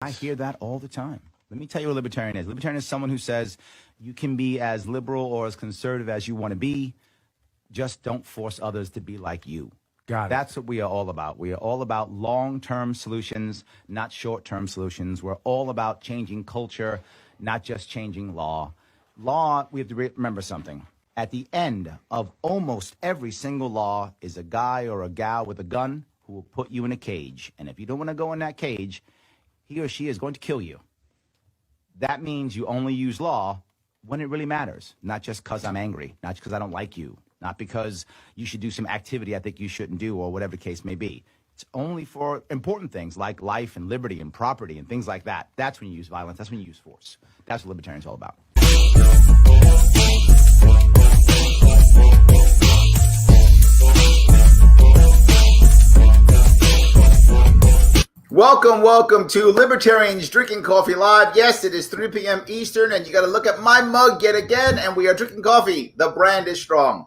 I hear that all the time. Let me tell you what a libertarian is. Libertarian is someone who says you can be as liberal or as conservative as you want to be. Just don't force others to be like you. Got it. That's what we are all about. We are all about long-term solutions, not short-term solutions. We're all about changing culture, not just changing law. Law, we have to remember something. At the end of almost every single law is a guy or a gal with a gun who will put you in a cage. And if you don't want to go in that cage, he or she is going to kill you. That means you only use law when it really matters, not just because I'm angry, not because I don't like you, not because you should do some activity I think you shouldn't do or whatever the case may be. It's only for important things like life and liberty and property and things like that. That's when you use violence. That's when you use force. That's what libertarians are all about. Welcome to Libertarians Drinking Coffee Live. Yes, it is 3 p.m. Eastern, and you got to look at my mug yet again, and we are drinking coffee. The brand is strong.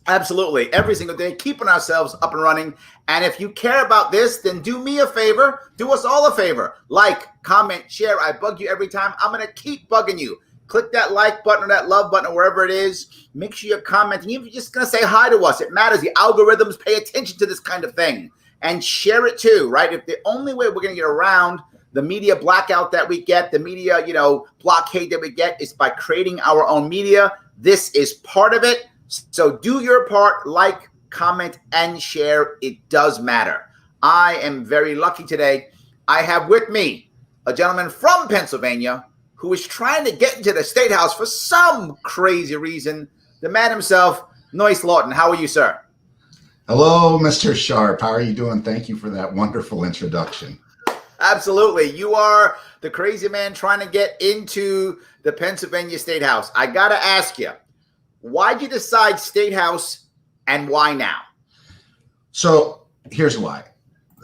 Absolutely. Every single day, keeping ourselves up and running. And if you care about this, then do me a favor. Do us all a favor. Like, comment, share. I bug you every time. I'm going to keep bugging you. Click that like button or that love button or wherever it is. Make sure you're commenting. Even if you're just going to say hi to us, it matters. The algorithms pay attention to this kind of thing. And share it too, right? If the only way we're going to get around the media blackout that we get, the media, blockade that we get is by creating our own media. This is part of it. So do your part, like, comment, and share. It does matter. I am very lucky today. I have with me a gentleman from Pennsylvania who is trying to get into the State House for some crazy reason. The man himself, Noyes Lawton. How are you, sir? Hello, Mr. Sharp. How are you doing? Thank you for that wonderful introduction. Absolutely. You are the crazy man trying to get into the Pennsylvania State House. I got to ask you, why'd you decide State House and why now? So here's why.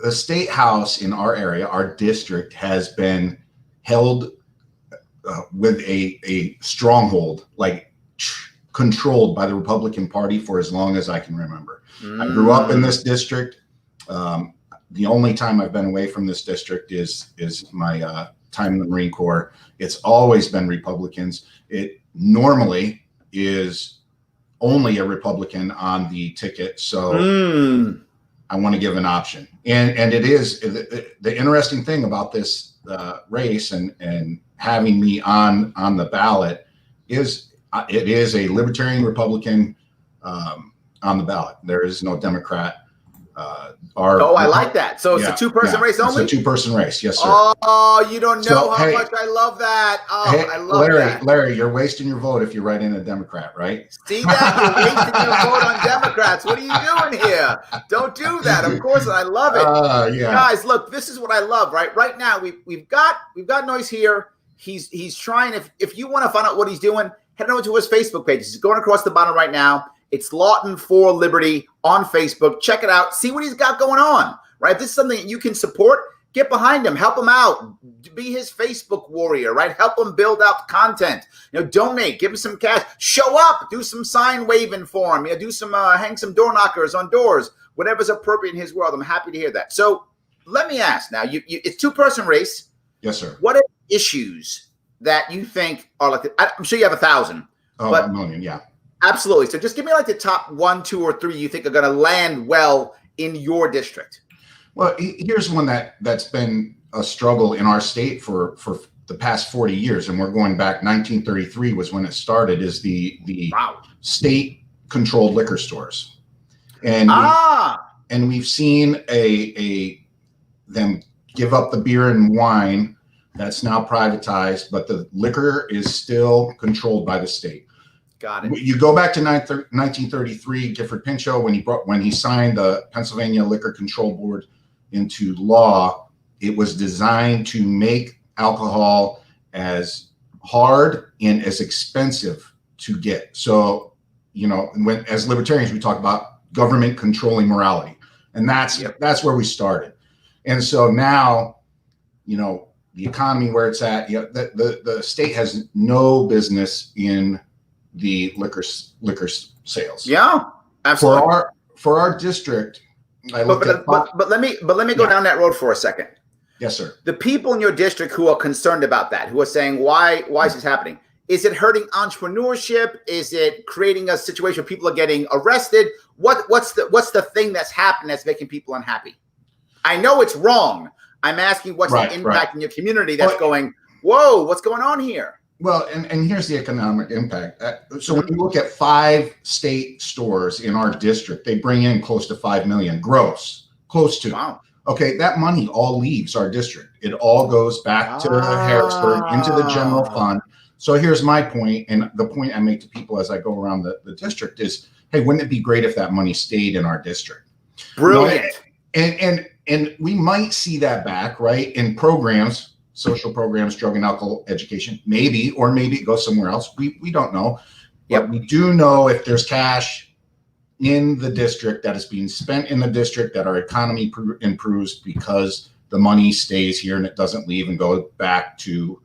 The State House in our area, our district, has been held with a stronghold, like controlled by the Republican Party for as long as I can remember. I grew up in this district. The only time I've been away from this district is my time in the Marine Corps. It's always been Republicans. It normally is only a Republican on the ticket. So I want to give an option. And it is the interesting thing about this race and having me on the ballot is it is a Libertarian Republican on the ballot. There is no Democrat. I like that. So it's a two-person race only? It's a two-person race. Yes, sir. Oh, you don't know how much I love that. Oh, hey, I love that. Larry, you're wasting your vote if you write in a Democrat, right? See that? You're wasting your vote on Democrats. What are you doing here? Don't do that. Of course, I love it. Yeah. Guys, look, this is what I love, right? Right now, we've got Noyes here. He's trying. If you want to find out what he's doing, head over to his Facebook page. He's going across the bottom right now. It's Lawton for Liberty on Facebook. Check it out. See what he's got going on, right? If this is something that you can support, get behind him. Help him out. Be his Facebook warrior, right? Help him build out content. Donate. Give him some cash. Show up. Do some sign waving for him. Do some hang some door knockers on doors. Whatever's appropriate in his world. I'm happy to hear that. So let me ask now. It's two-person race. Yes, sir. What are issues that you think are like? I'm sure you have 1,000. Oh, a million. Yeah. Absolutely. So just give me like the top 1, 2, or 3 you think are going to land well in your district. Well, here's one that's been a struggle in our state for the past 40 years, and we're going back. 1933 was when it started. Is the state-controlled liquor stores, and we've seen them give up the beer and wine. That's now privatized, but the liquor is still controlled by the state. Got it. You go back to 1933, Gifford Pinchot, when he signed the Pennsylvania Liquor Control Board into law. It was designed to make alcohol as hard and as expensive to get. So, as libertarians, we talk about government controlling morality, and that's where we started. And so now, the economy where it's at, the state has no business in the liquor sales. Yeah, absolutely. For our district, but let me go down that road for a second. Yes, sir. The people in your district who are concerned about that, who are saying, why is this happening? Is it hurting entrepreneurship? Is it creating a situation where people are getting arrested? What's the thing that's happening that's making people unhappy? I know it's wrong. I'm asking what's the impact in your community that's going, whoa, what's going on here? Well, and here's the economic impact. So when you look at 5 state stores in our district, they bring in close to 5 million gross, close to. Wow. Okay, that money all leaves our district. It all goes back to Harrisburg into the general fund. So here's my point, and the point I make to people as I go around the district is, hey, wouldn't it be great if that money stayed in our district? Brilliant. And we might see that back, right, in programs, social programs, drug and alcohol education, maybe, or maybe it goes somewhere else. We don't know. But we do know if there's cash in the district that is being spent in the district, that our economy improves because the money stays here and it doesn't leave and go back to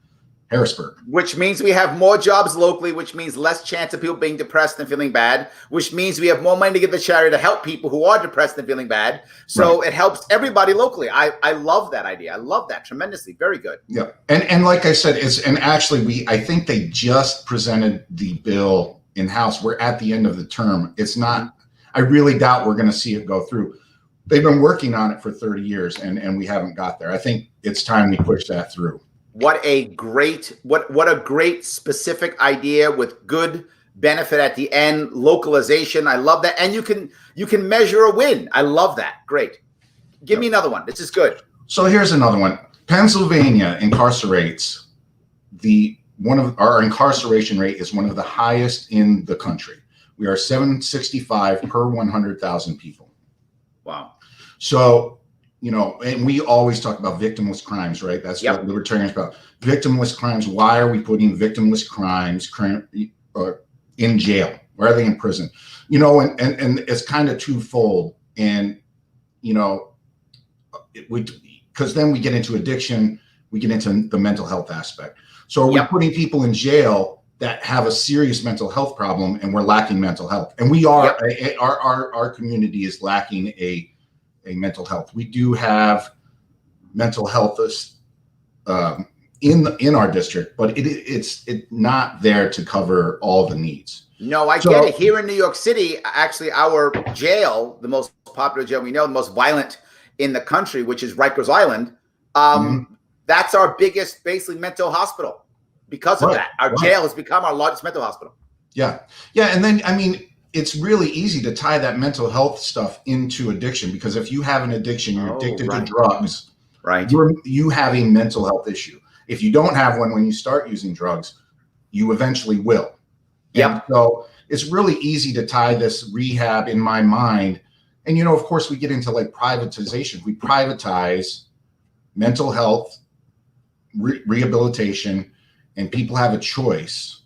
Harrisburg. Which means we have more jobs locally, which means less chance of people being depressed and feeling bad, which means we have more money to give the charity to help people who are depressed and feeling bad. So it helps everybody locally. I love that idea. I love that tremendously. Very good. Yeah. And like I said, I think they just presented the bill in-house. We're at the end of the term. It's not, I really doubt we're going to see it go through. They've been working on it for 30 years and we haven't got there. I think it's time we push that through. What a great specific idea with good benefit at the end, localization. I love that. And you can measure a win. I love that. Great. Give me another one. This is good. So here's another one. Pennsylvania incarcerates our incarceration rate is one of the highest in the country. We are 765 per 100,000 people. Wow. So, and we always talk about victimless crimes, right? That's what libertarians about. Victimless crimes. Why are we putting victimless crimes in jail? Why are they in prison? And it's kind of twofold. And, because then we get into addiction, we get into the mental health aspect. So we're putting people in jail that have a serious mental health problem, and we're lacking mental health. And we are, our community is lacking a mental health. We do have mental health in our district, but it's not there to cover all the needs. No, I get it. Here in New York City, actually, our jail, the most popular jail we know, the most violent in the country, which is Rikers Island, that's our biggest, basically, mental hospital. Because of that, our jail has become our largest mental hospital. Yeah. And then, it's really easy to tie that mental health stuff into addiction, because if you have an addiction, you're addicted to drugs, you have a mental health issue. If you don't have one when you start using drugs, you eventually will. And so it's really easy to tie this rehab in my mind. And, of course, we get into like privatization. We privatize mental health, rehabilitation, and people have a choice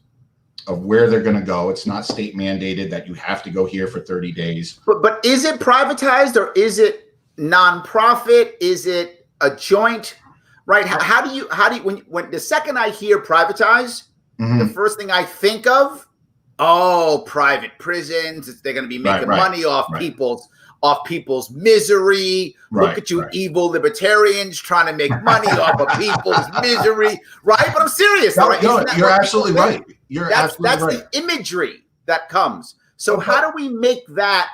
of where they're going to go. It's not state mandated that you have to go here for 30 days. But is it privatized, or is it nonprofit? Is it a joint? Right? How do you when the second I hear privatize, the first thing I think of, private prisons. They're going to be making money off people's misery. Look at you, evil libertarians trying to make money off of people's misery. Right? But I'm serious. No, you're absolutely right. That's the imagery that comes. So how do we make that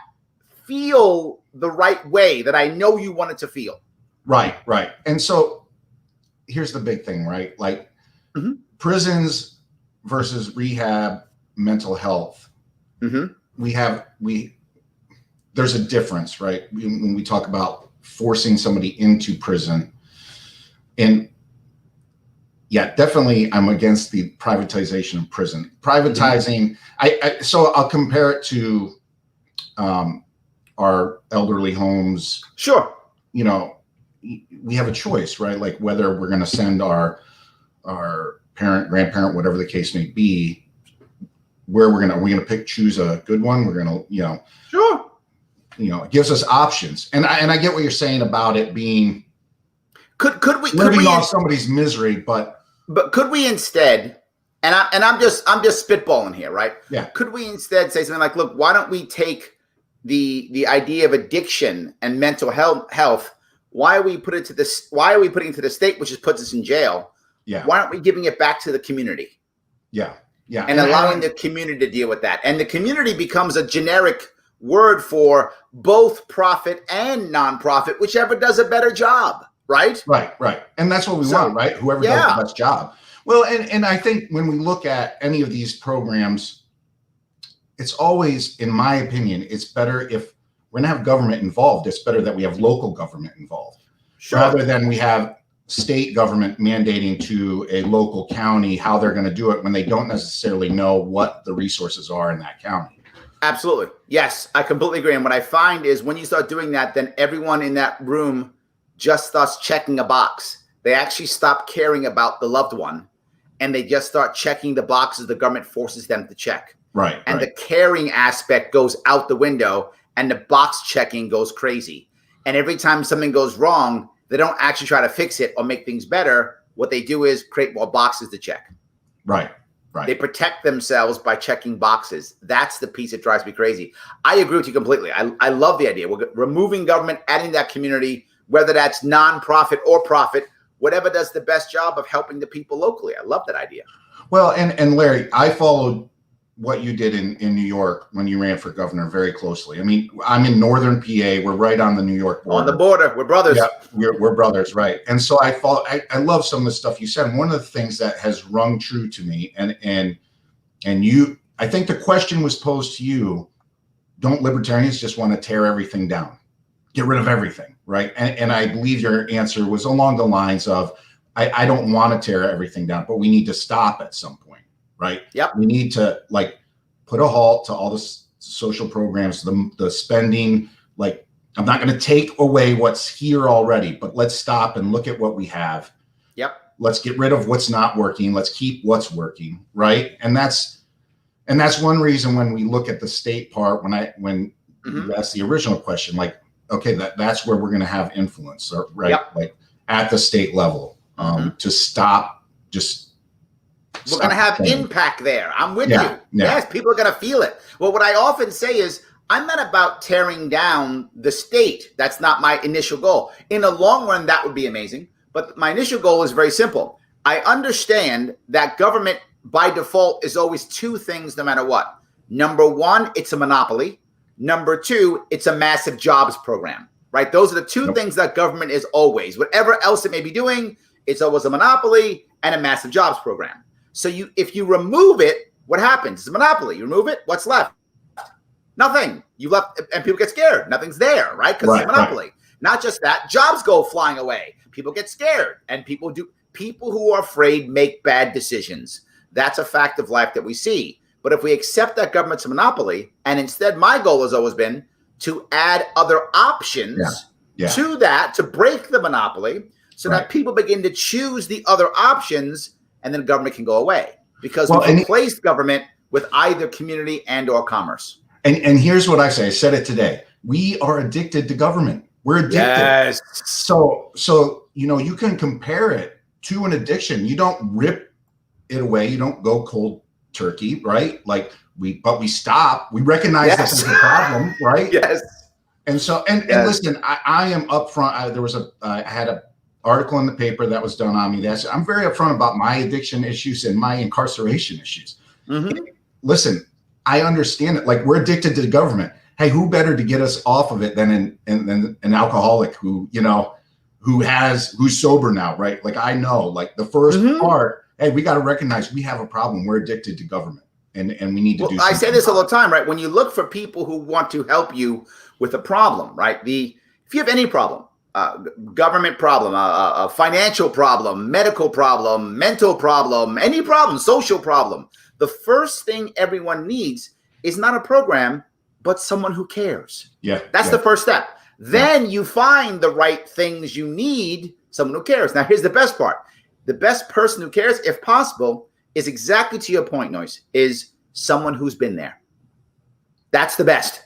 feel the right way that I know you want it to feel? Right. And so here's the big thing, right? Like prisons versus rehab, mental health. There's a difference, right? When we talk about forcing somebody into prison, and definitely I'm against the privatization of prison. Privatizing, so I'll compare it to our elderly homes. Sure. We have a choice, right? Like whether we're going to send our parent, grandparent, whatever the case may be, where we're going to choose a good one. We're going to, sure. It gives us options. And I get what you're saying about it being could we living off somebody's misery, but could we instead, and I'm just spitballing here, right? Yeah. Could we instead say something like, look, why don't we take the idea of addiction and mental health Why are we putting it to this? Why are we putting it to the state, which just puts us in jail? Yeah. Why aren't we giving it back to the community? Yeah. Yeah. And allowing the community to deal with that. And the community becomes a generic word for both profit and nonprofit, whichever does a better job, right? Right. And that's what we want, right? Whoever does the best job. Well, and I think when we look at any of these programs, it's always, in my opinion, it's better if we're going to have government involved. It's better that we have local government involved rather than we have state government mandating to a local county how they're going to do it when they don't necessarily know what the resources are in that county. Absolutely. Yes, I completely agree. And what I find is when you start doing that, then everyone in that room just starts checking a box. They actually stop caring about the loved one and they just start checking the boxes the government forces them to check. Right. And the caring aspect goes out the window and the box checking goes crazy. And every time something goes wrong, they don't actually try to fix it or make things better. What they do is create more boxes to check. Right. They protect themselves by checking boxes. That's the piece that drives me crazy. I agree with you completely. I love the idea. We're removing government, adding that community, whether that's nonprofit or profit, whatever does the best job of helping the people locally. I love that idea. Well, and Larry, I followed what you did in New York when you ran for governor very closely. I mean, I'm in northern PA. We're right on the New York border. On the border. We're brothers. Yeah, we're brothers, right. And so I love some of the stuff you said. And one of the things that has rung true to me, and you, I think the question was posed to you, don't libertarians just want to tear everything down? Get rid of everything, right? And I believe your answer was along the lines of, I don't want to tear everything down, but we need to stop at some point, right? Yep. We need to put a halt to all the social programs, the spending. Like, I'm not going to take away what's here already, but let's stop and look at what we have. Yep. Let's get rid of what's not working. Let's keep what's working, right? And that's one reason when we look at the state part, when you asked the original question, like, okay, that's where we're going to have influence, right? Yep. Like at the state level, to stop just. We're going to have impact there. I'm with you. Yeah. Yes, people are going to feel it. Well, what I often say is, I'm not about tearing down the state. That's not my initial goal. In the long run, that would be amazing. But my initial goal is very simple. I understand that government by default is always two things no matter what. Number one, it's a monopoly. Number two, it's a massive jobs program, right? Those are the two things that government is always. Whatever else it may be doing, it's always a monopoly and a massive jobs program. So if you remove it, what happens? It's a monopoly. You remove it, what's left? Nothing. You left, and people get scared. Nothing's there, right? Because it's a monopoly. Right. Not just that, jobs go flying away. People get scared, and people who are afraid make bad decisions. That's a fact of life that we see. But if we accept that government's a monopoly, and instead my goal has always been to add other options to that, to break the monopoly, so that people begin to choose the other options, and then government can go away. Because we replace government with either community and or commerce. And here's what I say. I said it today. We are addicted to government. We're addicted. Yes. So you can compare it to an addiction. You don't rip it away. You don't go cold turkey, right? But we stop. We recognize that there's a problem, right? Yes. And so, and listen, I am upfront. I had an article in the paper that was done on me. I'm very upfront about my addiction issues and my incarceration issues. Mm-hmm. Listen, I understand it. Like, we're addicted to the government. Hey, who better to get us off of it than an alcoholic who's sober now, right? Like, I know, like, the first part, hey, we got to recognize we have a problem. We're addicted to government, and we need to do something. I say this all the time, right? When you look for people who want to help you with a problem, right? If you have any problem, government problem, a financial problem, medical problem, mental problem, any problem, social problem, the first thing everyone needs is not a program, but someone who cares. Yeah. That's the first step. Then you find the right things you need, someone who cares. Now, here's the best part. The best person who cares, if possible, is exactly to your point, Noyes, is someone who's been there. That's the best.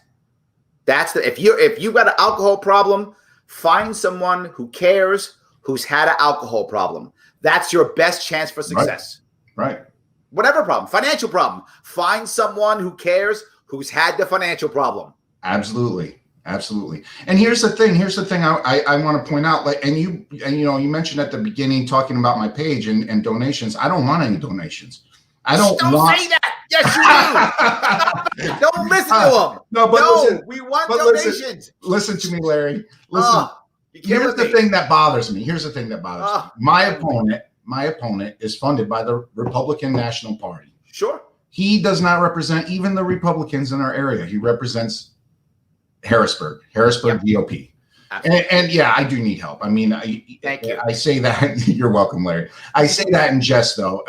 If you've got an alcohol problem, find someone who cares, who's had an alcohol problem. That's your best chance for success. Right. Whatever problem, financial problem, find someone who cares, who's had the financial problem. Absolutely. Absolutely. And here's the thing. I want to point out, like, and you mentioned at the beginning talking about my page and donations. I don't want any donations. I don't say that. Yes, you do. Don't listen to them. No, but listen, we want donations. Listen to me, Larry. Listen. Here's the thing that bothers me. My opponent is funded by the Republican National Party. Sure. He does not represent even the Republicans in our area. He represents Harrisburg GOP. And yeah, I do need help. I mean, thank you. I say that. You're welcome, Larry. I say that in jest, though.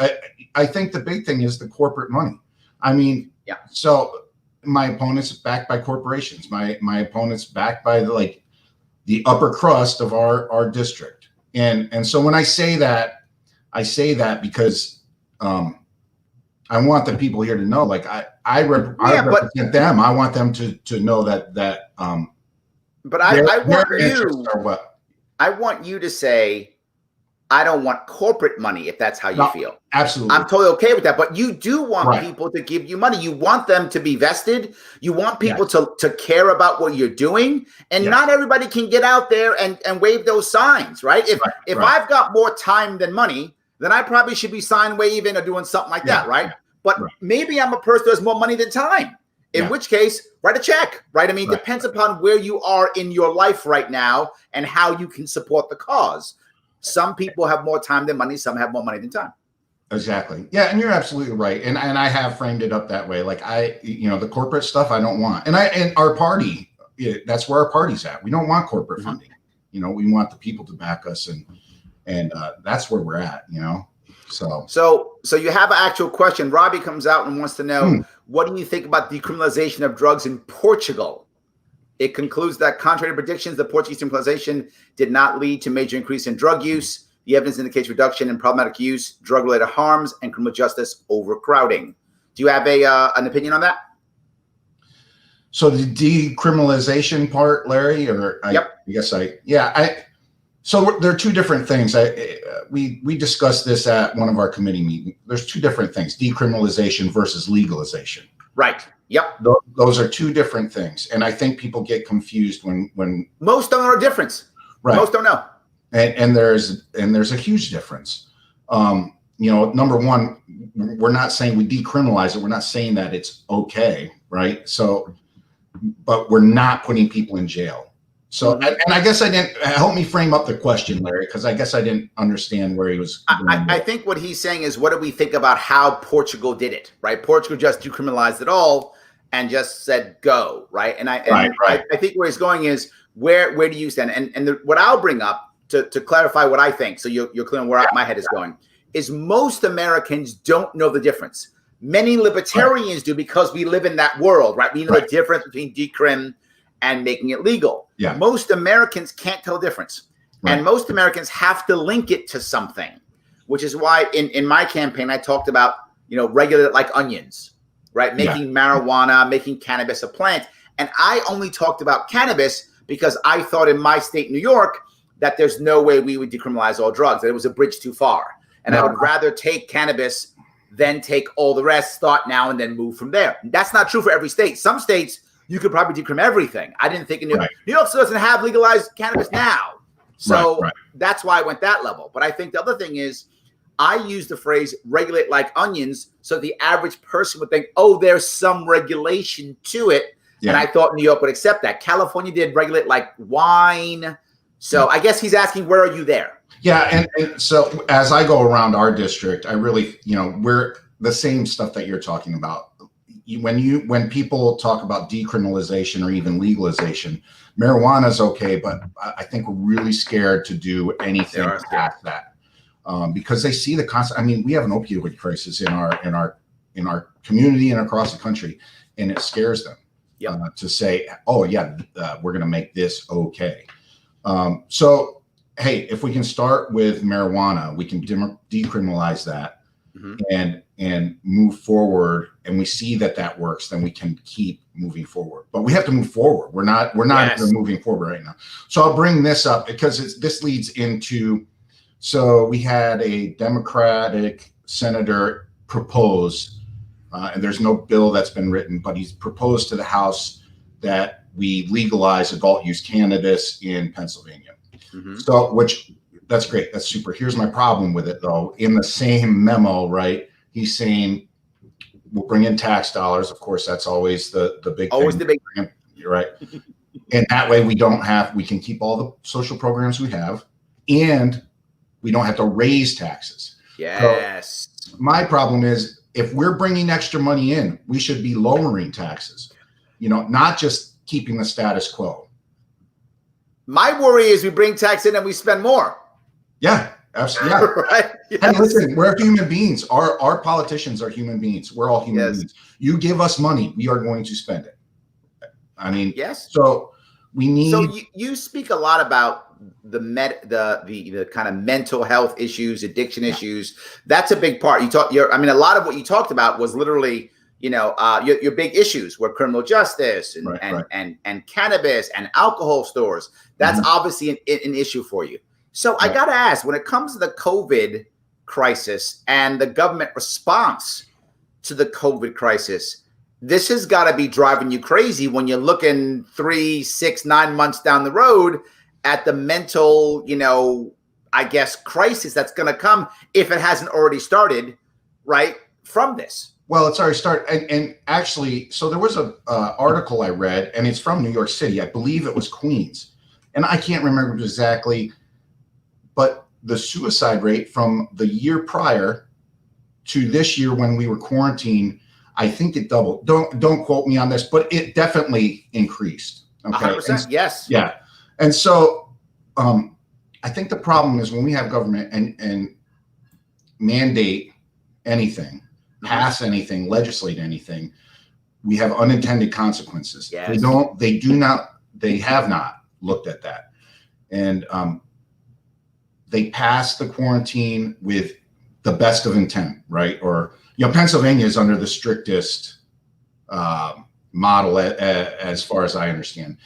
I think the big thing is the corporate money. I mean, yeah. So my opponent's backed by corporations. My opponent's backed by the upper crust of our district. And so when I say that because I want the people here to know, like I represent them. I want them to know that. But I want you to say, I don't want corporate money if that's how you feel. Absolutely. I'm totally okay with that. But you do want people to give you money. You want them to be vested. You want people to care about what you're doing. And not everybody can get out there and wave those signs, right? If I've got more time than money, then I probably should be sign waving or doing something like that, right? But maybe I'm a person who has more money than time. In which case, write a check, right? I mean, it depends upon where you are in your life right now and how you can support the cause. Some people have more time than money. Some have more money than time. Exactly. Yeah, and you're absolutely right. And I have framed it up that way. Like the corporate stuff I don't want. And our party, that's where our party's at. We don't want corporate funding. We want the people to back us, and that's where we're at. So you have an actual question. Robbie comes out and wants to know, what do you think about decriminalization of drugs in Portugal? It concludes that contrary to predictions, the Portuguese decriminalization did not lead to major increase in drug use. The evidence indicates reduction in problematic use, drug-related harms, and criminal justice overcrowding. Do you have an opinion on that? So the decriminalization part, Larry, So there are two different things. We discussed this at one of our committee meetings. There's two different things: decriminalization versus legalization. Right. Yep. Those are two different things, and I think people get confused when most don't know the difference. Right. Most don't know. And there's a huge difference. Number one, we're not saying we decriminalize it. We're not saying that it's okay, right? So, but we're not putting people in jail. So, and I guess I didn't help me frame up the question, Larry, because I guess I didn't understand where he was going. I think what he's saying is, what do we think about how Portugal did it, right? Portugal just decriminalized it all and just said go, right? And I think where he's going is, where do you stand? And what I'll bring up to clarify what I think, so you're clear on where my head is going, is most Americans don't know the difference. Many libertarians do, because we live in that world, right? We know the difference between decrim and making it legal. Yeah. Most Americans can't tell the difference. Right. And most Americans have to link it to something, which is why in my campaign, I talked about, regulate it like onions, right? Making marijuana, making cannabis a plant. And I only talked about cannabis because I thought in my state, New York, that there's no way we would decriminalize all drugs, that it was a bridge too far. And I would rather take cannabis than take all the rest, start now and then move from there. That's not true for every state. Some states, you could probably decrim everything. I didn't think New York still doesn't have legalized cannabis now. So that's why I went that level. But I think the other thing is, I use the phrase regulate like onions, so the average person would think, oh, there's some regulation to it. Yeah. And I thought New York would accept that. California did regulate like wine. So I guess he's asking, where are you there? Yeah. And so as I go around our district, I really, we're the same stuff that you're talking about. When people talk about decriminalization or even legalization, marijuana is okay, but I think we're really scared to do anything past that, because they see the constant. I mean, we have an opioid crisis in our community and across the country, and it scares them to say, "Oh yeah, we're going to make this okay." So, hey, if we can start with marijuana, we can decriminalize that. And move forward, and we see that works, then we can keep moving forward. But we have to move forward. We're not even moving forward right now. So I'll bring this up because this leads into. So we had a Democratic senator propose, and there's no bill that's been written, but he's proposed to the House that we legalize adult use cannabis in Pennsylvania. So, that's great. That's super. Here's my problem with it, though. In the same memo, right, he's saying we'll bring in tax dollars. Of course, that's always the big always thing. The big. You're right. And that way we can keep all the social programs we have, and we don't have to raise taxes. Yes. So my problem is, if we're bringing extra money in, we should be lowering taxes, not just keeping the status quo. My worry is we bring tax in and we spend more. Yeah, absolutely. Yeah. Right. Yes. And listen, we're human beings. Our politicians are human beings. We're all human beings. You give us money, we are going to spend it. I mean, yes. So we need. So you speak a lot about the kind of mental health issues, addiction issues. That's a big part. A lot of what you talked about was literally, your big issues were criminal justice and cannabis and alcohol stores. That's obviously an issue for you. So I got to ask, when it comes to the COVID crisis and the government response to the COVID crisis, this has got to be driving you crazy when you're looking 3, 6, 9 months down the road at the mental, crisis that's going to come if it hasn't already started, right, from this. Well, it's already started. And actually, so there was a article I read, and it's from New York City. I believe it was Queens. And I can't remember exactly, but the suicide rate from the year prior to this year when we were quarantined, I think it doubled. Don't quote me on this, but it definitely increased. Okay. 100%, yes. Yeah. And so I think the problem is when we have government and mandate anything, pass anything, legislate anything, we have unintended consequences. Yes. They have not looked at that. And they passed the quarantine with the best of intent, right? Or, Pennsylvania is under the strictest model as far as I understand.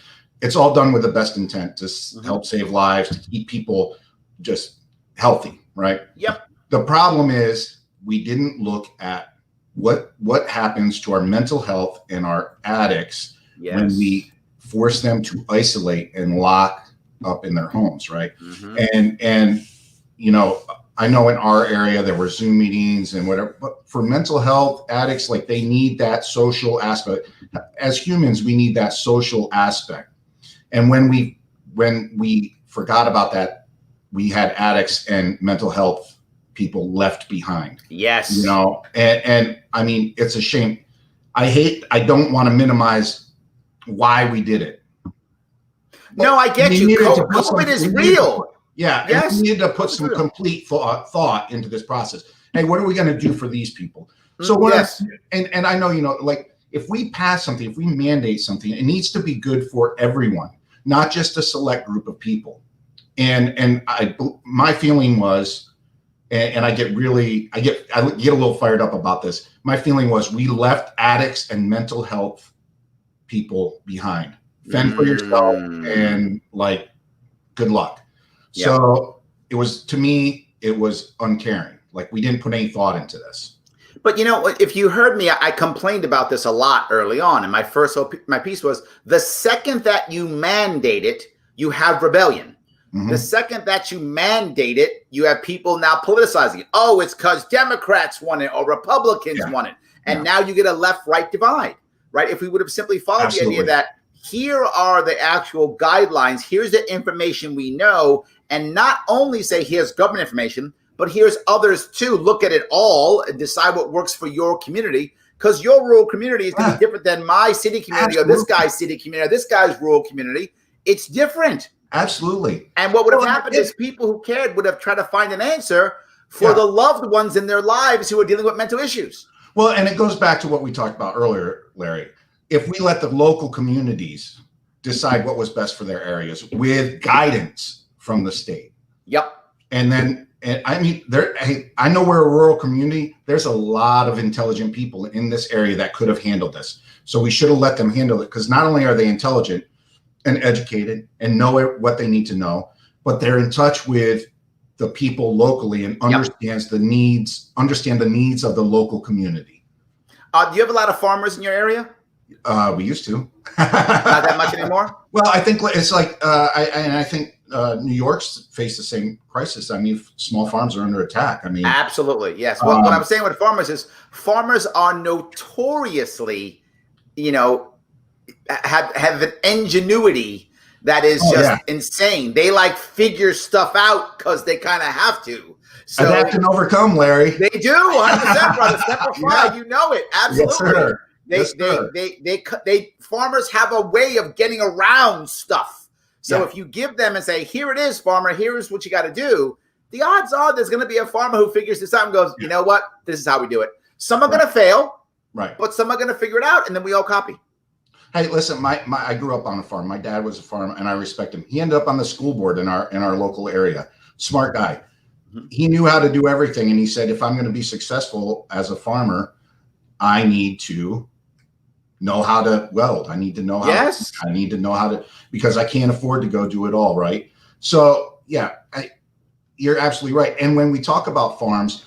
It's all done with the best intent to help save lives, to keep people just healthy, right? Yep. The problem is we didn't look at what happens to our mental health and our addicts when we force them to isolate and lock up in their homes, right? And I know in our area there were Zoom meetings and whatever, but for mental health addicts, like, they need that social aspect. As humans, we need that social aspect. And when we forgot about that, we had addicts and mental health people left behind. Yes. And I mean, it's a shame. I don't want to minimize why we did it. No, I get you. COVID is real. Yeah. Yes. And we need to put some complete thought into this process. Hey, what are we going to do for these people? So and I know, like, if we pass something, if we mandate something, it needs to be good for everyone, not just a select group of people. And my feeling was, and I get a little fired up about this. My feeling was we left addicts and mental health people behind. Fend for yourself and, like, good luck. Yep. So to me, it was uncaring. Like, we didn't put any thought into this. But if you heard me, I complained about this a lot early on. And my piece was, the second that you mandate it, you have rebellion. The second that you mandate it, you have people now politicizing it. Oh, it's because Democrats want it or Republicans want it. And now you get a left-right divide, right? If we would have simply followed the idea that here are the actual guidelines, here's the information we know, and not only say here's government information, but here's others too. Look at it all and decide what works for your community, because your rural community is going to be different than my city community or this guy's city community or this guy's rural community. It's different. Absolutely. And what would have happened is people who cared would have tried to find an answer for the loved ones in their lives who are dealing with mental issues. Well, and it goes back to what we talked about earlier, Larry. If we let the local communities decide what was best for their areas with guidance from the state. Yep. And then, I mean, I know we're a rural community. There's a lot of intelligent people in this area that could have handled this. So we should have let them handle it, because not only are they intelligent and educated and know what they need to know, but they're in touch with the people locally and understand the needs of the local community. Do you have a lot of farmers in your area? We used to. Not that much anymore? Well, I think it's like, I think New York's faced the same crisis. I mean, small farms are under attack. I mean, absolutely, yes. What I'm saying with farmers is farmers are notoriously, have an ingenuity that is just insane. They like figure stuff out because they kind of have to. So adapt and overcome, Larry. They do, 100%, brother. Semper Fi, you know it. Absolutely. Yes, sir. They farmers have a way of getting around stuff. So if you give them and say, here it is, farmer, here's what you got to do, the odds are there's going to be a farmer who figures this out and goes, you know what? This is how we do it. Some are going to fail, but some are going to figure it out, and then we all copy. Hey, listen, I grew up on a farm. My dad was a farmer, and I respect him. He ended up on the school board in our local area. Smart guy. He knew how to do everything, and he said, if I'm going to be successful as a farmer, I need to know how to weld. I need to know how I need to know how to, because I can't afford to go do it all, right? So you're absolutely right. And when we talk about farms,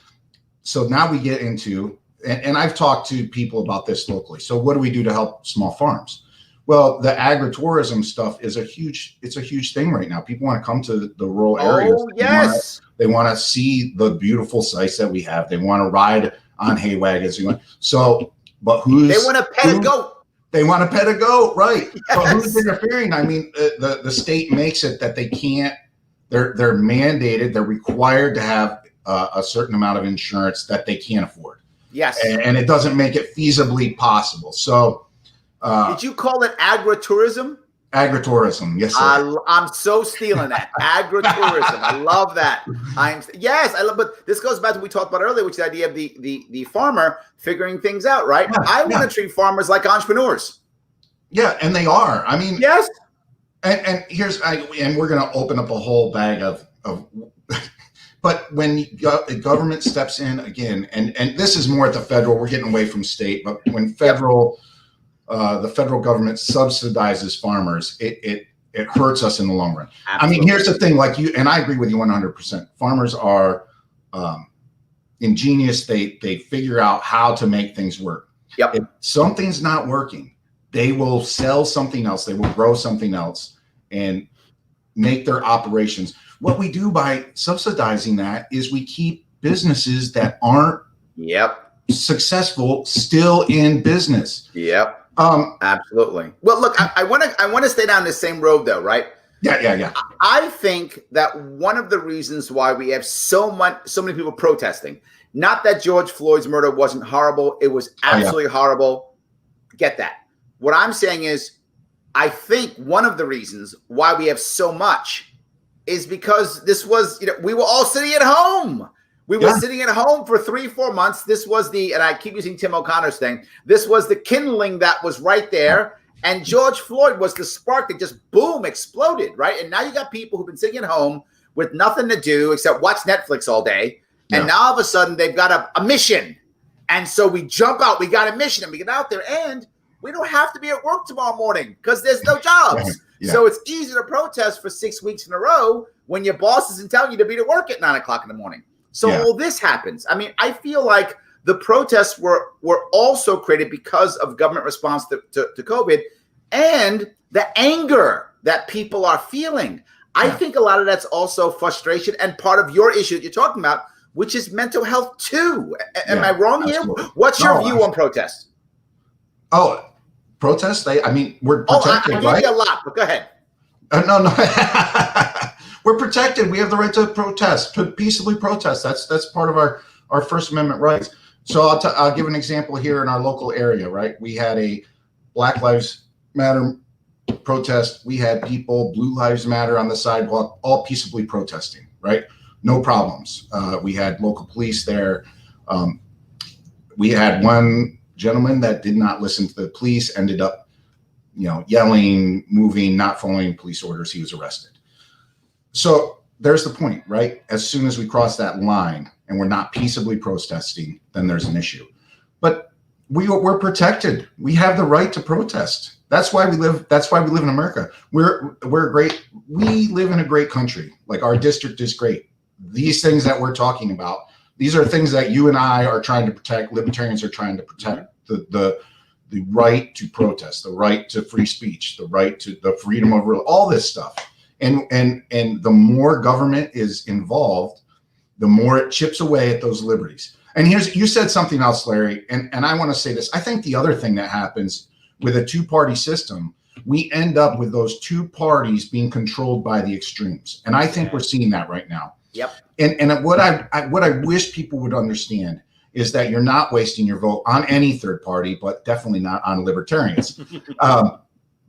so now we get into, and I've talked to people about this locally. So what do we do to help small farms? Well, the agritourism stuff is a huge thing right now. People want to come to the rural areas. Oh, yes. They want to see the beautiful sites that we have. They want to ride on hay wagons. So, but they want to pet a goat. They want to pet a goat, right? Yes. But who's interfering? I mean, the state makes it that they can't. They're mandated. They're required to have a certain amount of insurance that they can't afford. Yes, and it doesn't make it feasibly possible. So, did you call it agritourism? Agritourism, yes, sir. I'm so stealing that. Agritourism. I love that. But this goes back to what we talked about earlier, which is the idea of the farmer figuring things out, right? I want to treat farmers like entrepreneurs. Yeah, and they are. I mean, yes. And we're going to open up a whole bag of but when the government steps in again, and this is more at the federal, we're getting away from state, but when the federal government subsidizes farmers, it hurts us in the long run. Absolutely. I mean, here's the thing, like you, and I agree with you 100%. Farmers are ingenious. They figure out how to make things work. Yep. If something's not working, they will sell something else. They will grow something else and make their operations. What we do by subsidizing that is we keep businesses that aren't successful still in business. Yep. Absolutely. Well, look, I want to stay down this same road though, right? Yeah. I think that one of the reasons why we have so many people protesting, not that George Floyd's murder wasn't horrible, it was absolutely horrible. Get that. What I'm saying is, I think one of the reasons why we have so much is because this was, we were all sitting at home. We were sitting at home for 3-4 months. This was and I keep using Tim O'Connor's thing, this was the kindling that was right there. And George Floyd was the spark that just, boom, exploded, right? And now you got people who've been sitting at home with nothing to do except watch Netflix all day. And now all of a sudden they've got a mission. And so we jump out, we got a mission, and we get out there, and we don't have to be at work tomorrow morning because there's no jobs. So it's easy to protest for 6 weeks in a row when your boss isn't telling you to be to work at 9 o'clock in the morning. So all this happens. I mean, I feel like the protests were also created because of government response to COVID and the anger that people are feeling. I think a lot of that's also frustration and part of your issue that you're talking about, which is mental health too. Am I wrong here? What's your view on protests? Oh, protests? We're protected, I gave you a lot, but go ahead. No. We're protected. We have the right to protest, to peaceably protest. That's part of our First Amendment rights. So I'll give an example here in our local area, right? We had a Black Lives Matter protest. We had people, Blue Lives Matter on the sidewalk, all peaceably protesting, right? No problems. We had local police there. We had one gentleman that did not listen to the police, ended up, yelling, moving, not following police orders. He was arrested. So there's the point, right? As soon as we cross that line and we're not peaceably protesting, then there's an issue. But we're protected. We have the right to protest. That's why we live. That's why we live in America. We live in a great country. Like, our district is great. These things that we're talking about, these are things that you and I are trying to protect. Libertarians are trying to protect. the right to protest, the right to free speech, the right to the freedom of all this stuff. And the more government is involved, the more it chips away at those liberties. And you said something else, Larry, and I want to say this. I think the other thing that happens with a two-party system, we end up with those two parties being controlled by the extremes. And I think we're seeing that right now. Yep. And what I wish people would understand is that you're not wasting your vote on any third party, but definitely not on libertarians.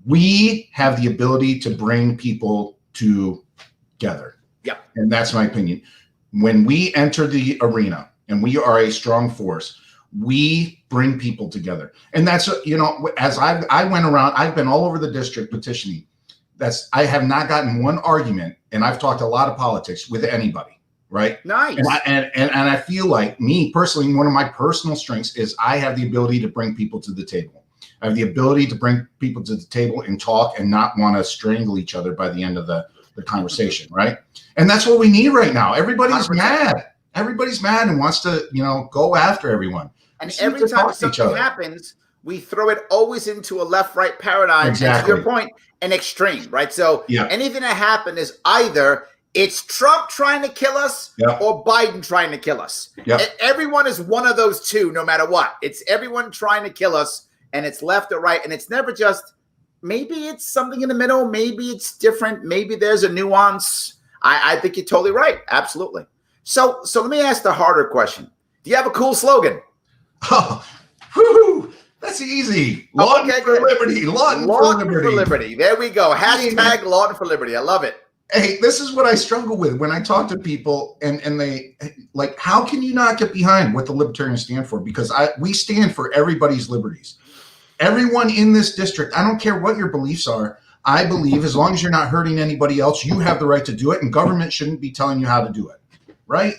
We have the ability to bring people together. Yep. And that's my opinion. When we enter the arena and we are a strong force, we bring people together. And that's, as I went around, I've been all over the district petitioning. I have not gotten one argument, and I've talked a lot of politics with anybody. Right. Nice. And I feel like, me personally, one of my personal strengths is I have the ability to bring people to the table. I have the ability to bring people to the table and talk and not want to strangle each other by the end of the conversation. Right. And that's what we need right now. Everybody's 100%. Mad. Everybody's mad and wants to, go after everyone. And every time something happens, we throw it always into a left-right paradigm. Exactly. And to your point, an extreme. Right. So anything that happened is either it's Trump trying to kill us or Biden trying to kill us. Everyone is one of those two, no matter what. It's everyone trying to kill us, and it's left or right. And it's never just, maybe it's something in the middle. Maybe it's different. Maybe there's a nuance. I think you're totally right. Absolutely. So let me ask the harder question. Do you have a cool slogan? Oh, whoo, that's easy. Lawton for liberty. Lawton for liberty. There we go. Hashtag Lawton for liberty. I love it. Hey, this is what I struggle with when I talk to people and they like, how can you not get behind what the libertarians stand for? Because we stand for everybody's liberties. Everyone in this district, I don't care what your beliefs are. I believe as long as you're not hurting anybody else, you have the right to do it, and government shouldn't be telling you how to do it. Right?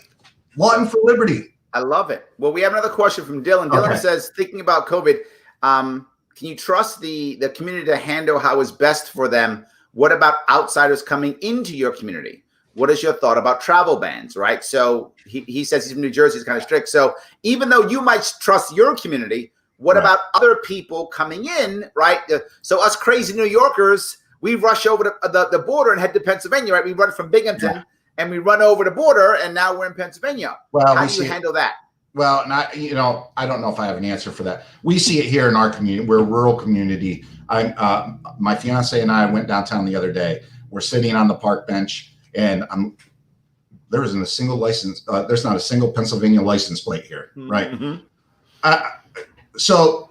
Lawton for liberty. I love it. Well, we have another question from Dylan. Dylan says, thinking about COVID, can you trust the community to handle how is best for them? What about outsiders coming into your community? What is your thought about travel bans, right? So he says he's from New Jersey, he's kind of strict. So even though you might trust your community, what about other people coming in, right? So us crazy New Yorkers, we rush over the border and head to Pennsylvania, right? We run from Binghamton and we run over the border, and now we're in Pennsylvania. Well, how do you handle that? Well, I don't know if I have an answer for that. We see it here in our community. We're a rural community. My fiance and I went downtown the other day. We're sitting on the park bench, and there isn't a single license. There's not a single Pennsylvania license plate here, right? So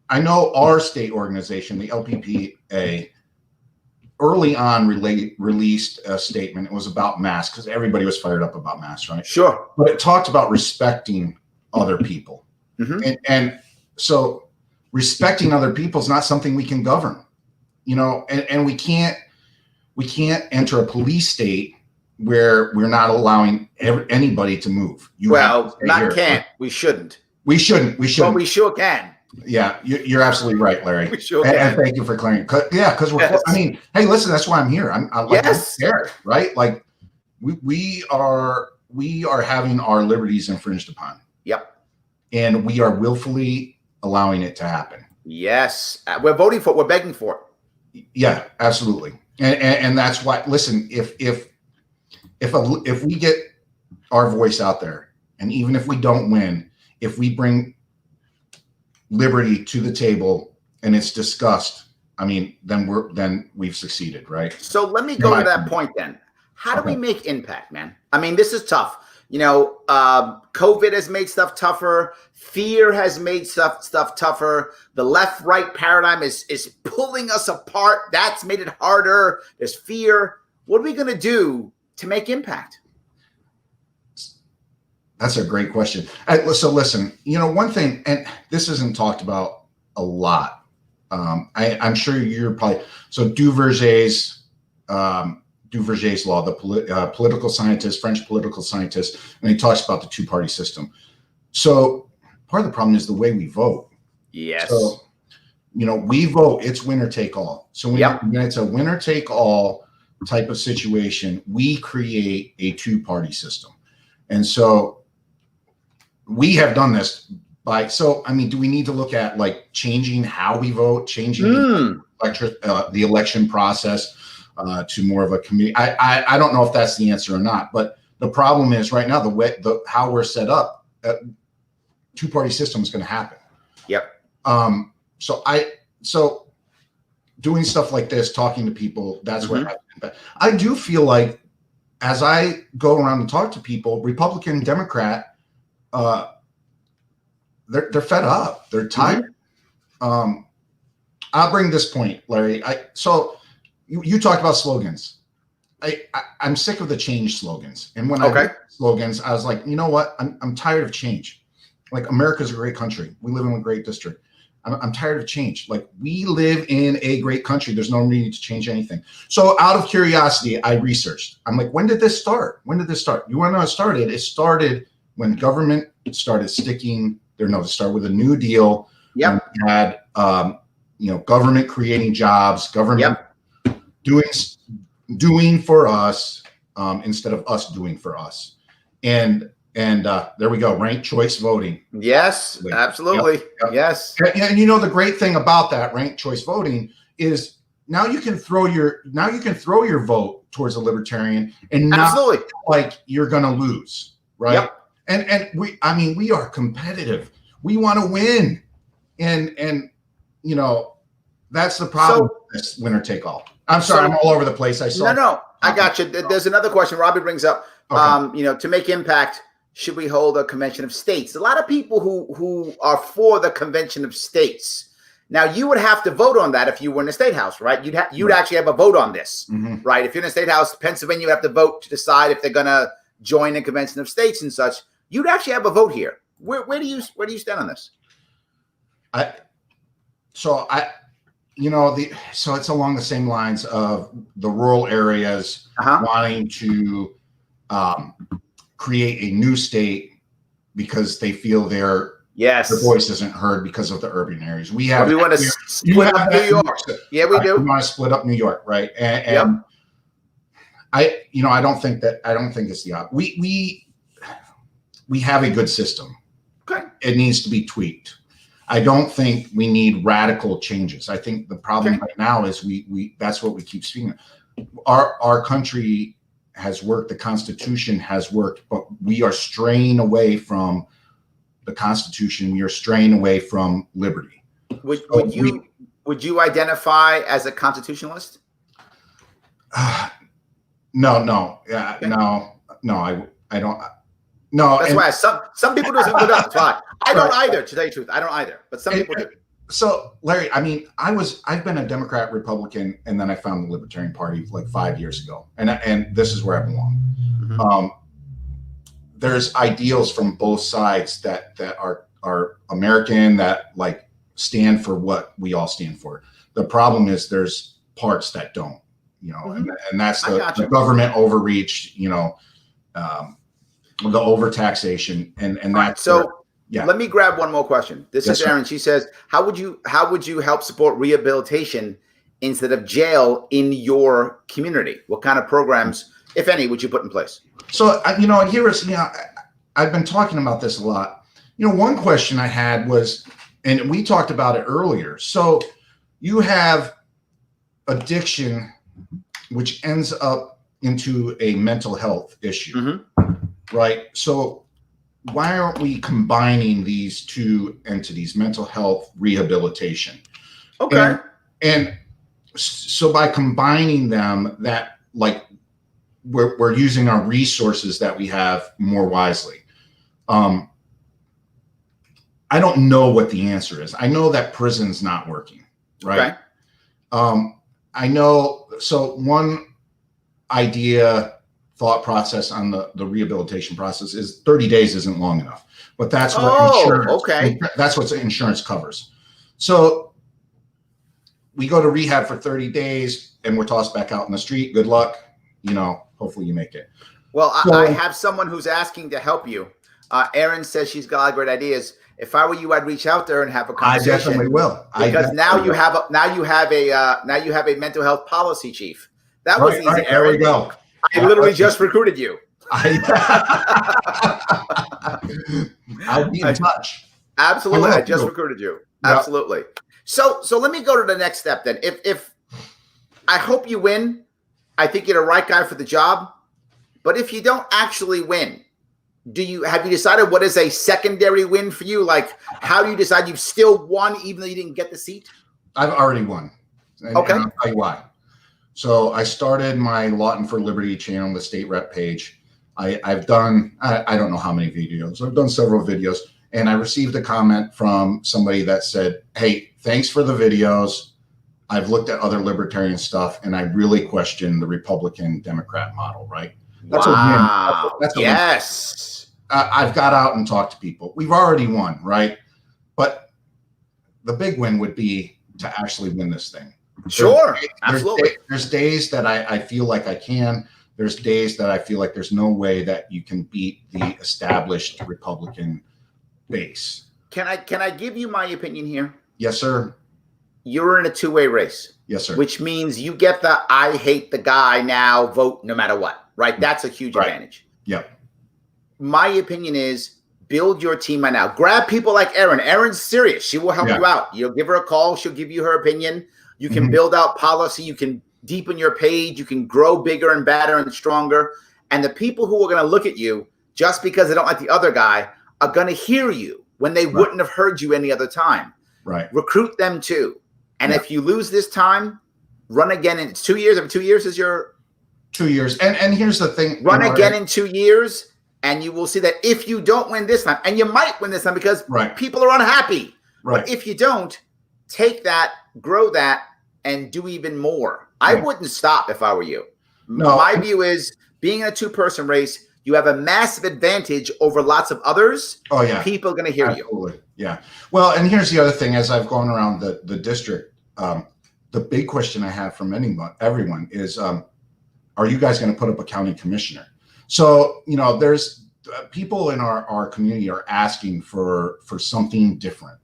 I know our state organization, the LPPA, early on released a statement. It was about masks because everybody was fired up about masks, right? Sure. But it talked about respecting other people, and so. Respecting other people is not something we can govern, and we can't enter a police state where we're not allowing anybody to move. We shouldn't. We shouldn't. But we sure can. Yeah, you're absolutely right, Larry. We sure can. And thank you for clearing. Because we're. Yes. I mean, hey, listen, that's why I'm here. I'm scared, right? Like we are having our liberties infringed upon. Yep. And we are willfully allowing it to happen. Yes, we're voting for it. We're begging for it. Yeah, absolutely. And that's why. Listen, if we get our voice out there, and even if we don't win, if we bring liberty to the table and it's discussed, I mean, then we've succeeded, right? So let me go to that point then. How do we make impact, man? I mean, this is tough. COVID has made stuff tougher. Fear has made stuff tougher. The left-right paradigm is pulling us apart. That's made it harder. There's fear. What are we going to do to make impact? That's a great question. So listen, one thing, and this isn't talked about a lot. I'm sure you're probably, so Duverger's law, the political scientist, French political scientist, and he talks about the two-party system. So part of the problem is the way we vote. Yes. So, we vote, it's winner take all. So when it's a winner take all type of situation, we create a two-party system. And so we have done this So I mean, do we need to look at like changing how we vote, changing the election process to more of a committee? I don't know if that's the answer or not, but the problem is right now how we're set up, two-party system is going to happen. Yep. So doing stuff like this, talking to people, that's where I do feel like as I go around and talk to people, Republican, Democrat, they're fed up. They're tired. I'll bring this point, Larry. So you talked about slogans. I'm sick of the change slogans. And when I heard slogans, I was like, you know what? I'm tired of change. Like, America's a great country. We live in a great district. I'm tired of change. Like, we live in a great country. There's no need to change anything. So out of curiosity, I researched. I'm like, when did this start? When did this start? You want to know how it started? It started when government started sticking their nose. It started with a New Deal. Yep. We had, government creating jobs, government doing for us instead of us doing for us. And there we go. Ranked choice voting. Yes, absolutely. Yep. Yes. And you know, the great thing about that ranked choice voting is now you can throw your vote towards a libertarian and not feel like you're going to lose, right? Yep. And we are competitive. We want to win. And you know, that's the problem with this winner take all. I'm sorry, I'm all over the place. No, I got you. There's another question Robbie brings up. To make impact, should we hold a convention of states? A lot of people who are for the convention of states. Now, you would have to vote on that if you were in the state house, right? You'd actually have a vote on this, right? If you're in the state house, Pennsylvania, you have to vote to decide if they're going to join the convention of states and such. You'd actually have a vote here. Where do you stand on this? So it's along the same lines of the rural areas wanting to create a new state because they feel their voice isn't heard because of the urban areas. We want to split up New York. Yeah, we do. We want to split up New York, right? And I don't think it's the opposite. We have a good system. Okay. It needs to be tweaked. I don't think we need radical changes. I think the problem right now is we that's what we keep speaking. Our country has worked, the Constitution has worked, but we are straying away from the Constitution. We are straying away from liberty. Would you identify as a constitutionalist? No. I don't. No, that's why some people doesn't put up. That's why I don't either. To tell you the truth, I don't either. But some people do. So, Larry, I mean, I've been a Democrat, Republican, and then I found the Libertarian Party like 5 years ago, and this is where I belong. There's ideals from both sides that are American, that like stand for what we all stand for. The problem is there's parts that don't, and that's the government overreach, the overtaxation, and that's Let me grab one more question. This is Aaron. She says, how would you help support rehabilitation instead of jail in your community? What kind of programs, if any, would you put in place? So, I've been talking about this a lot. One question I had was, and we talked about it earlier. So you have addiction, which ends up into a mental health issue. Right. So why aren't we combining these two entities, mental health, rehabilitation? Okay. And so by combining them, that like we're using our resources that we have more wisely. I don't know what the answer is. I know that prison's not working. Right. Okay. I know. So one thought process on the rehabilitation process is 30 days isn't long enough, but that's what that's what insurance covers. So we go to rehab for 30 days and we're tossed back out in the street. Good luck. Hopefully you make it. Well, I have someone who's asking to help you. Erin says she's got a lot of great ideas. If I were you, I'd reach out there and have a conversation. I definitely will. Because now you have a mental health policy chief. That was easy. Right, there we go. I literally just recruited you. I'll be in touch. Absolutely. will, I just too. recruited you. Yeah. Absolutely. So let me go to the next step then. If I hope you win, I think you're the right guy for the job. But if you don't actually win, have you decided what is a secondary win for you? Like, how do you decide you've still won even though you didn't get the seat? I've already won. Okay. And I'll tell you why. So I started my Lawton for Liberty channel on the state rep page. I've done, I don't know how many videos. I've done several videos. And I received a comment from somebody that said, hey, thanks for the videos. I've looked at other libertarian stuff, and I really question the Republican-Democrat model, right? That's wow. a win. That's a yes. win. I've got out and talked to people. We've already won, right? But the big win would be to actually win this thing. Sure. Absolutely. There's days that I feel like I can. There's days that I feel like there's no way that you can beat the established Republican base. Can I give you my opinion here? Yes, sir. You're in a two-way race. Yes, sir. Which means you get the I hate the guy now vote no matter what, right? That's a huge advantage. Yep. My opinion is build your team right now. Grab people like Erin. Erin's serious. She will help you out. You'll give her a call. She'll give you her opinion. You can build out policy. You can deepen your page. You can grow bigger and better and stronger. And the people who are going to look at you just because they don't like the other guy are going to hear you when they wouldn't have heard you any other time. Right. Recruit them too. And if you lose this time, run again in 2 years. Every 2 years is your 2 years. And here's the thing. Run again in 2 years, and you will see that if you don't win this time, and you might win this time because people are unhappy. Right. But if you don't, take that, grow that, and do even more. I wouldn't stop if I were you. No. My view is being in a two-person race, you have a massive advantage over lots of others. Oh, yeah. People are going to hear you. Yeah. Well, and here's the other thing. As I've gone around the district, the big question I have from everyone is, are you guys going to put up a county commissioner? So, there's people in our community are asking for something different.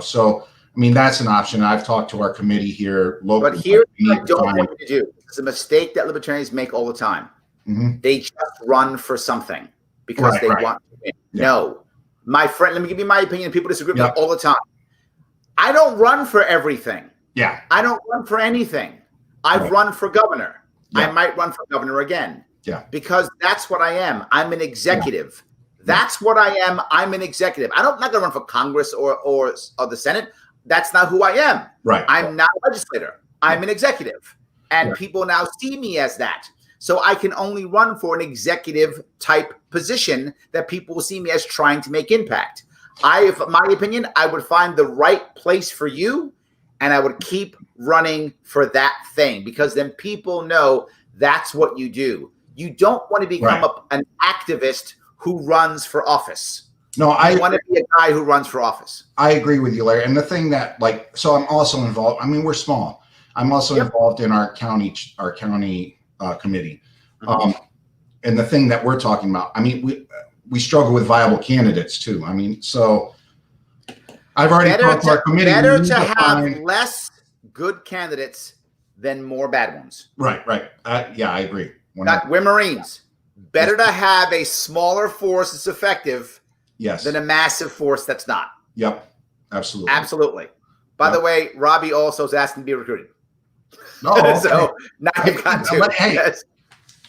So, I mean, that's an option. I've talked to our committee here locally. But here's what I don't want you to do. It's a mistake that libertarians make all the time. They just run for something because they want to win. Yeah. No. My friend, let me give you my opinion. People disagree with me all the time. I don't run for everything. Yeah. I don't run for anything. I've run for governor. I might run for governor again. Yeah. Because that's what I am. I'm an executive. That's what I am. I'm an executive. I'm not going to run for Congress or the Senate. That's not who I am. Right. I'm not a legislator. I'm an executive. And people now see me as that. So I can only run for an executive type position that people will see me as trying to make impact. My opinion, I would find the right place for you, and I would keep running for that thing because then people know that's what you do. You don't want to become an activist who runs for office. No, I want to be a guy who runs for office. I agree with you, Larry. And the thing that, so I'm also involved. I mean, we're small. I'm also involved in our county committee. And the thing that we're talking about, I mean, we struggle with viable candidates too. I mean, so I've already talked to our committee. Better to have less good candidates than more bad ones. Right. Yeah, I agree. We're Marines. Better to have a smaller force that's effective than a massive force that's not. Yep. Absolutely. Absolutely. By the way, Robbie also is asking to be recruited. No. Okay. So now you've got two. Hey,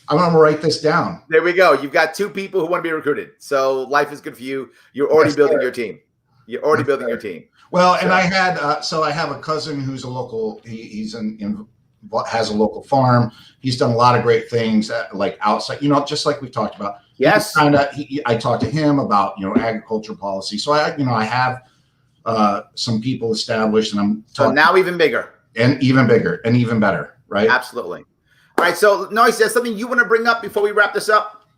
I'm going to write this down. There we go. You've got two people who want to be recruited. So life is good for you. You're already building your team. You're already building your team. Well, and I had, I have a cousin who's a local, has a local farm. He's done a lot of great things outside, just like we talked about. Yes. I talked to him about, agriculture policy. So I have some people established, and I'm talking. So now even bigger. And even bigger and even better, right? Absolutely. All right. So Noyes, there's something you want to bring up before we wrap this up?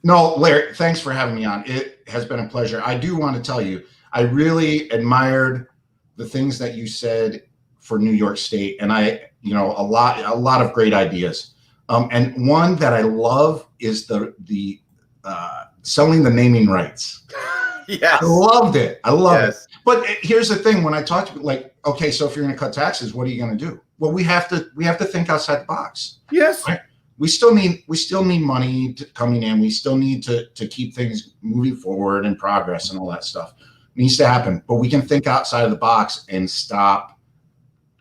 No, Larry, thanks for having me on. It has been a pleasure. I do want to tell you, I really admired the things that you said for New York State, and a lot of great ideas. And one that I love is the selling the naming rights. Yes. I loved it. I love it. But here's the thing: when I talk to okay, so if you're going to cut taxes, what are you going to do? Well, we have to think outside the box. Yes. Right? we still need money coming in. We still need to keep things moving forward and progress and all that stuff needs to happen. But we can think outside of the box and stop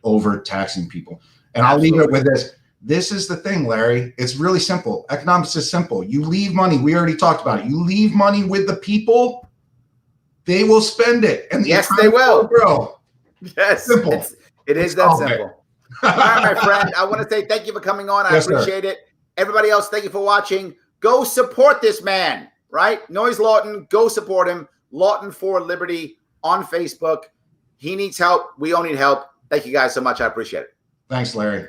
overtaxing people. And I'll leave it with this. This is the thing, Larry. It's really simple. Economics is simple. You leave money. We already talked about it. You leave money with the people, they will spend it. And yes, they will grow. Yes, simple. It is that simple. All right, my friend. I want to say thank you for coming on. I appreciate it. Everybody else, thank you for watching. Go support this man, right? Noyes Lawton, go support him. Lawton for Liberty on Facebook. He needs help. We all need help. Thank you guys so much. I appreciate it. Thanks, Larry.